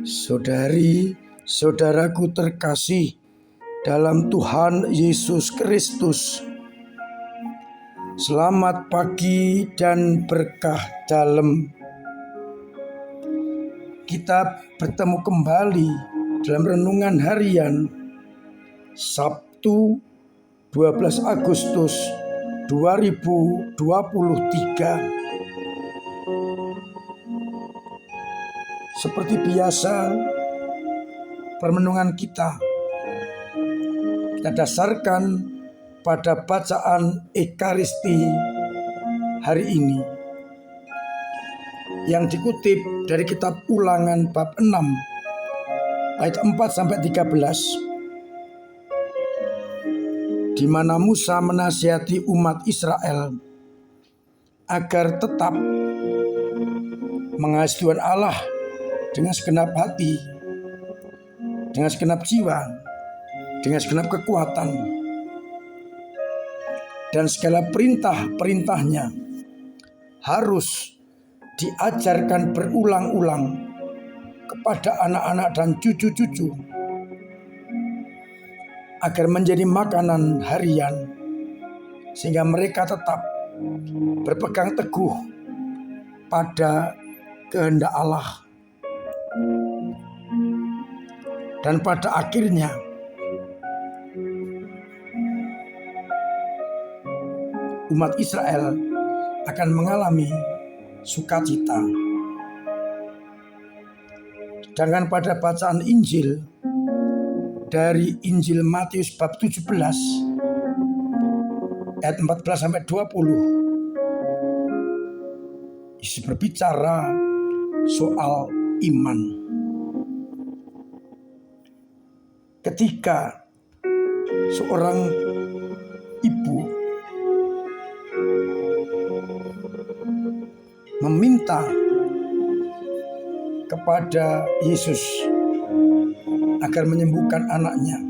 Saudari-saudaraku terkasih dalam Tuhan Yesus Kristus, selamat pagi dan berkah dalam. Kita bertemu kembali dalam renungan harian Sabtu 12 Agustus 2023. Seperti biasa, permenungan kita dasarkan pada bacaan Ekaristi hari ini yang dikutip dari kitab Ulangan bab 6 ayat 4 sampai 13, di mana Musa menasihati umat Israel agar tetap mengasihi Tuhan Allah dengan segenap hati, dengan segenap jiwa, dengan segenap kekuatan, dan segala perintah-perintahnya harus diajarkan berulang-ulang kepada anak-anak dan cucu-cucu agar menjadi makanan harian, sehingga mereka tetap berpegang teguh pada kehendak Allah. Dan pada akhirnya umat Israel akan mengalami sukacita. Sedangkan pada bacaan Injil dari Injil Matius bab 17 ayat 14 sampai 20, Yesus berbicara soal iman. Ketika seorang ibu meminta kepada Yesus agar menyembuhkan anaknya,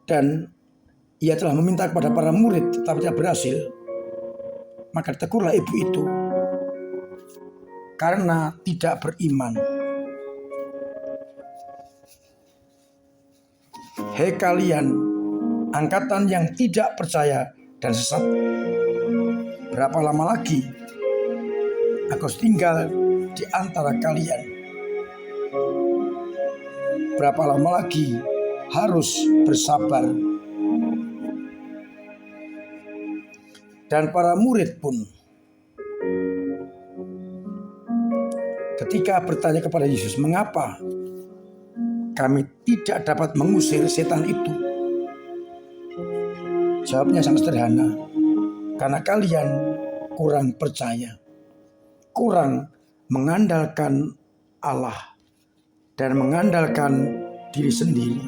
dan ia telah meminta kepada para murid tetapi tidak berhasil, maka ditegurlah ibu itu karena tidak beriman. Hei kalian, angkatan yang tidak percaya dan sesat, berapa lama lagi aku harus tinggal di antara kalian? Berapa lama lagi harus bersabar? Dan para murid pun ketika bertanya kepada Yesus, mengapa kami tidak dapat mengusir setan itu? Jawabnya sangat sederhana, karena kalian kurang percaya, kurang mengandalkan Allah dan mengandalkan diri sendiri.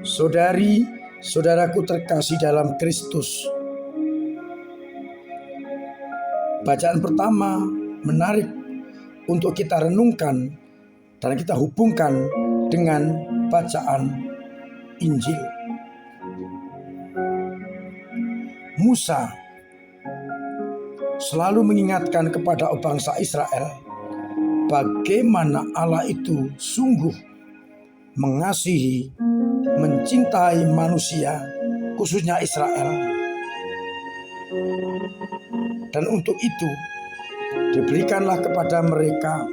Saudari-saudaraku terkasih dalam Kristus, bacaan pertama menarik untuk kita renungkan dan kita hubungkan dengan bacaan Injil. Musa selalu mengingatkan kepada bangsa Israel bagaimana Allah itu sungguh mengasihi, mencintai manusia, khususnya Israel. Dan untuk itu diberikanlah kepada mereka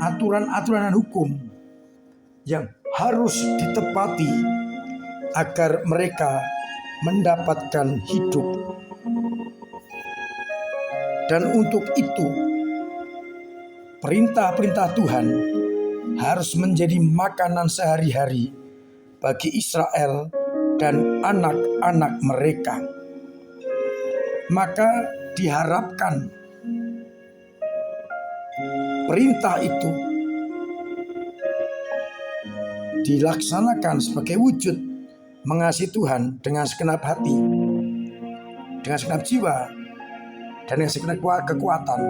aturan-aturan dan hukum yang harus ditepati agar mereka mendapatkan hidup. Dan untuk itu perintah-perintah Tuhan harus menjadi makanan sehari-hari bagi Israel dan anak-anak mereka. Maka diharapkan perintah itu dilaksanakan sebagai wujud mengasihi Tuhan dengan segenap hati, dengan segenap jiwa, dan dengan segenap kekuatan,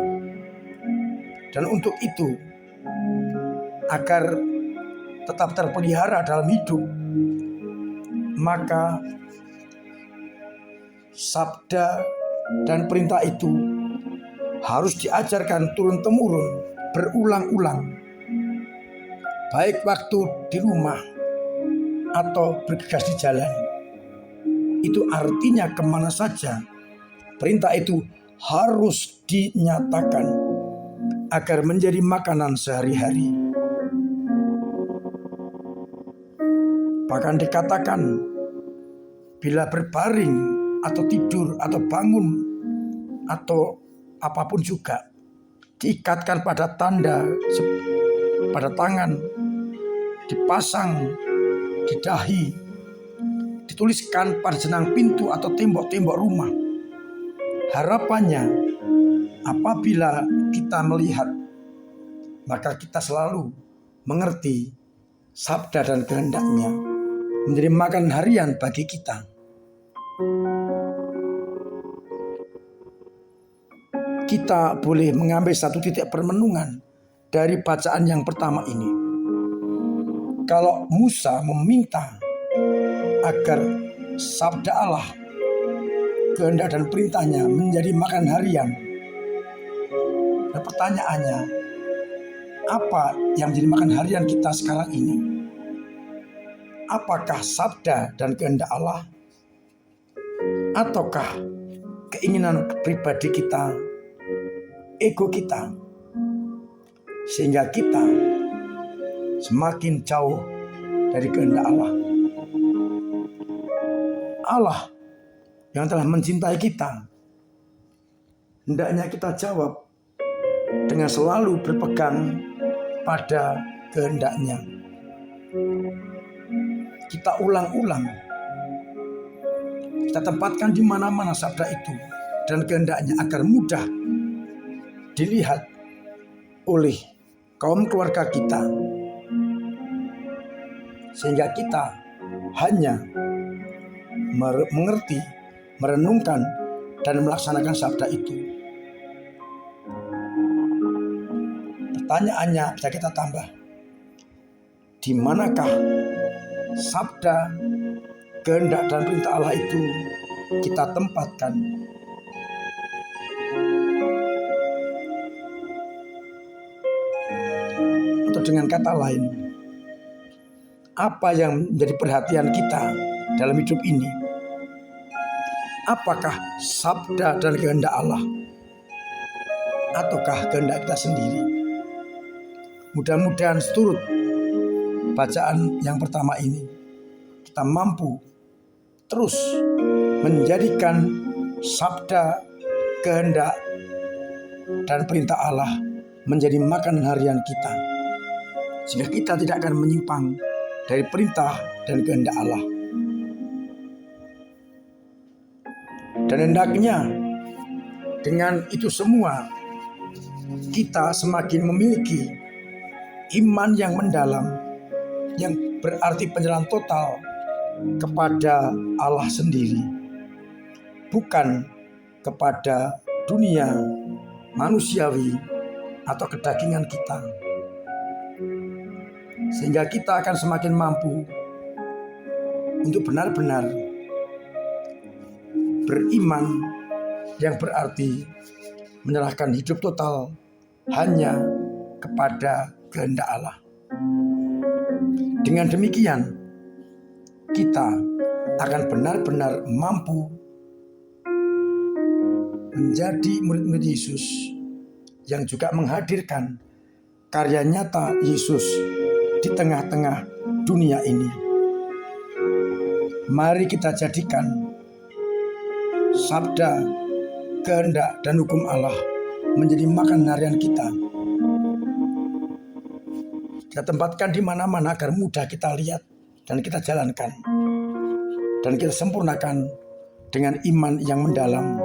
Dan untuk itu, agar tetap terpelihara dalam hidup, maka sabda dan perintah itu harus diajarkan turun-temurun, berulang-ulang, baik waktu di rumah atau bergegas di jalan. Itu artinya kemana saja perintah itu harus dinyatakan agar menjadi makanan sehari-hari. Bahkan dikatakan bila berbaring atau tidur atau bangun atau apapun juga, diikatkan pada tanda pada tangan, dipasang di dahi, dituliskan pada jenang pintu atau tembok-tembok rumah. Harapannya apabila kita melihat, maka kita selalu mengerti sabda dan kehendaknya menjadi makanan harian bagi kita. Kita boleh mengambil satu titik permenungan dari bacaan yang pertama ini. Kalau Musa meminta agar sabda Allah, kehendak dan perintahnya menjadi makanan harian, dan pertanyaannya, apa yang menjadi makan harian kita sekarang ini? Apakah sabda dan kehendak Allah? Ataukah keinginan pribadi kita, ego kita, sehingga kita semakin jauh dari kehendak Allah? Allah yang telah mencintai kita, hendaknya kita jawab dengan selalu berpegang pada kehendaknya. Kita ulang-ulang, kita tempatkan di mana-mana sabda itu dan kehendaknya agar mudah dilihat oleh kaum keluarga kita, sehingga kita hanya mengerti, merenungkan, dan melaksanakan sabda itu. Pertanyaannya bisa kita tambah, di manakah sabda, kehendak, dan perintah Allah itu kita tempatkan? Atau dengan kata lain, apa yang menjadi perhatian kita dalam hidup ini? Apakah sabda dan kehendak Allah, ataukah kehendak kita sendiri? Mudah-mudahan seturut bacaan yang pertama ini, kita mampu terus menjadikan sabda, kehendak, dan perintah Allah menjadi makanan harian kita, sehingga kita tidak akan menyimpang dari perintah dan kehendak Allah. Dan hendaknya dengan itu semua kita semakin memiliki iman yang mendalam, yang berarti penyerahan total kepada Allah sendiri, bukan kepada dunia manusiawi atau kedagingan kita, sehingga kita akan semakin mampu untuk benar-benar beriman, yang berarti menyerahkan hidup total hanya kepada kehendak Allah. Dengan demikian, kita akan benar-benar mampu menjadi murid-murid Yesus yang juga menghadirkan karya nyata Yesus di tengah-tengah dunia ini. Mari kita jadikan sabda, kehendak, dan hukum Allah menjadi makanan harian kita. Kita tempatkan di mana-mana agar mudah kita lihat dan kita jalankan, dan kita sempurnakan dengan iman yang mendalam,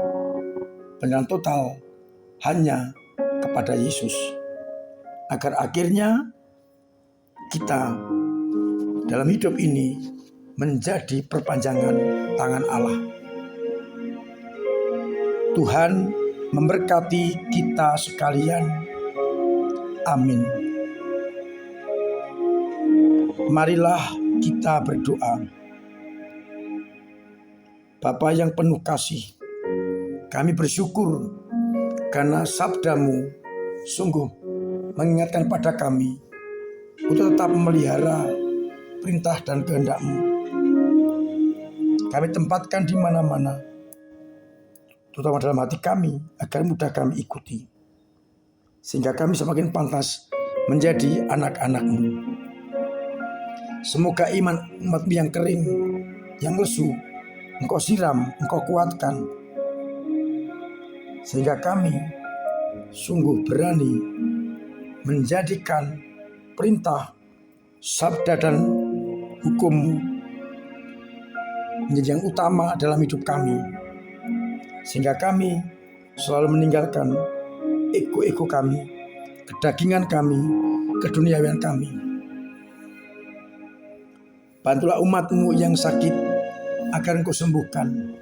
penyerahan total hanya kepada Yesus, agar akhirnya kita dalam hidup ini menjadi perpanjangan tangan Allah. Tuhan memberkati kita sekalian. Amin. Marilah kita berdoa. Bapa yang penuh kasih, kami bersyukur karena sabda-Mu sungguh mengingatkan pada kami untuk tetap memelihara perintah dan kehendak-Mu. Kami tempatkan di mana-mana, terutama dalam hati kami, agar mudah kami ikuti, sehingga kami semakin pantas menjadi anak-anak-Mu. Semoga iman umat-Mu yang kering, yang lesu, Engkau siram, Engkau kuatkan, sehingga kami sungguh berani menjadikan perintah, sabda dan hukum-Mu menjadi yang utama dalam hidup kami, sehingga kami selalu meninggalkan ego-ego kami, kedagingan kami, keduniawian kami. Bantulah umat-Mu yang sakit agar Engkau sembuhkan.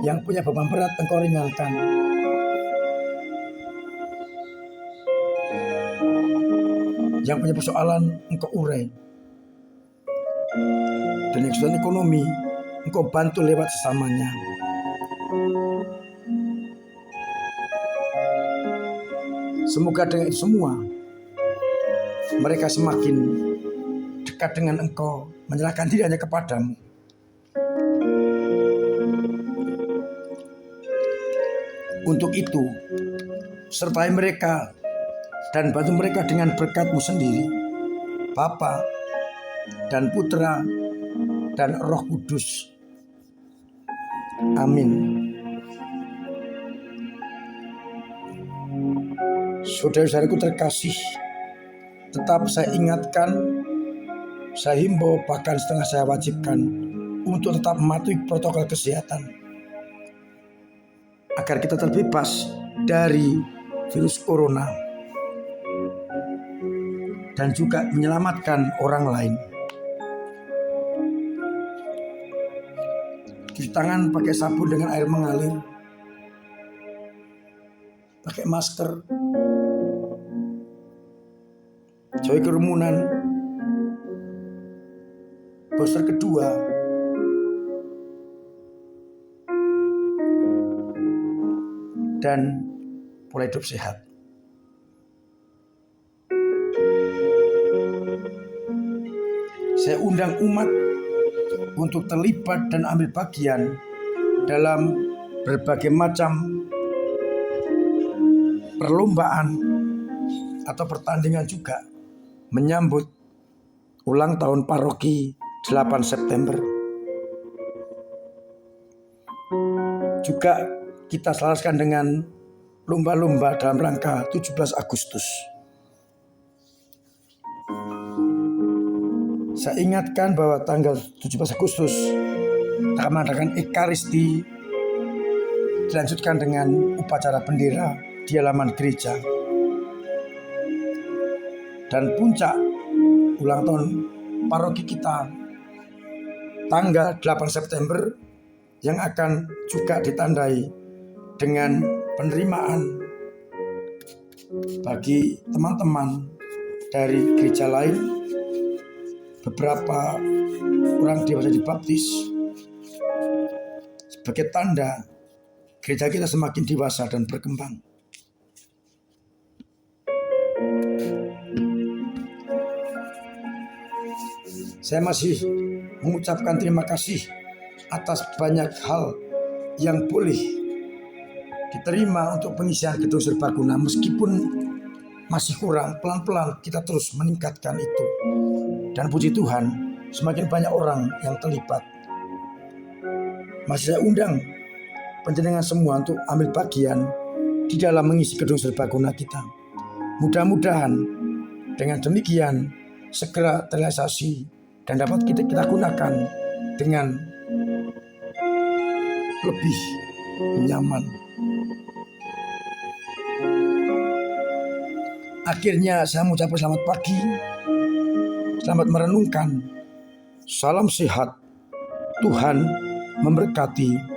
Yang punya beban berat Engkau ringankan. Yang punya persoalan Engkau urai. Dan yang kesulitan ekonomi Engkau bantu lewat sesamanya. Semoga dengan itu semua mereka semakin dekat dengan Engkau, menyerahkan diri hanya kepadamu. Untuk itu, sertai mereka dan bantu mereka dengan berkat-Mu sendiri, Bapa dan Putra dan Roh Kudus. Amin. Saudara-saudaraku terkasih, tetap saya ingatkan, saya himbau, bahkan setengah saya wajibkan untuk tetap mematuhi protokol kesehatan agar kita terbebas dari virus corona dan juga menyelamatkan orang lain. Cuci tangan pakai sabun dengan air mengalir, pakai masker, jauhi kerumunan. Booster kedua, dan pola hidup sehat. Saya undang umat untuk terlibat dan ambil bagian dalam berbagai macam perlombaan atau pertandingan juga menyambut ulang tahun paroki 8 September. Juga kita selaraskan dengan lomba-lomba dalam rangka 17 Agustus. Saya ingatkan bahwa tanggal 17 Agustus akan mengadakan Ekaristi, dilanjutkan dengan upacara bendera di halaman gereja. Dan puncak ulang tahun paroki kita tanggal 8 September yang akan juga ditandai dengan penerimaan bagi teman-teman dari gereja lain. Beberapa orang dewasa dibaptis sebagai tanda gereja kita semakin dewasa dan berkembang. Saya masih mengucapkan terima kasih atas banyak hal yang boleh diterima untuk pengisian gedung serbaguna. Meskipun masih kurang, pelan-pelan kita terus meningkatkan itu. Dan puji Tuhan, semakin banyak orang yang terlibat. Masih saya undang panjenengan semua untuk ambil bagian di dalam mengisi gedung serbaguna kita. Mudah-mudahan dengan demikian segera terrealisasi dan dapat kita gunakan dengan lebih nyaman. Akhirnya saya mengucapkan selamat pagi, selamat merenungkan, salam sehat, Tuhan memberkati.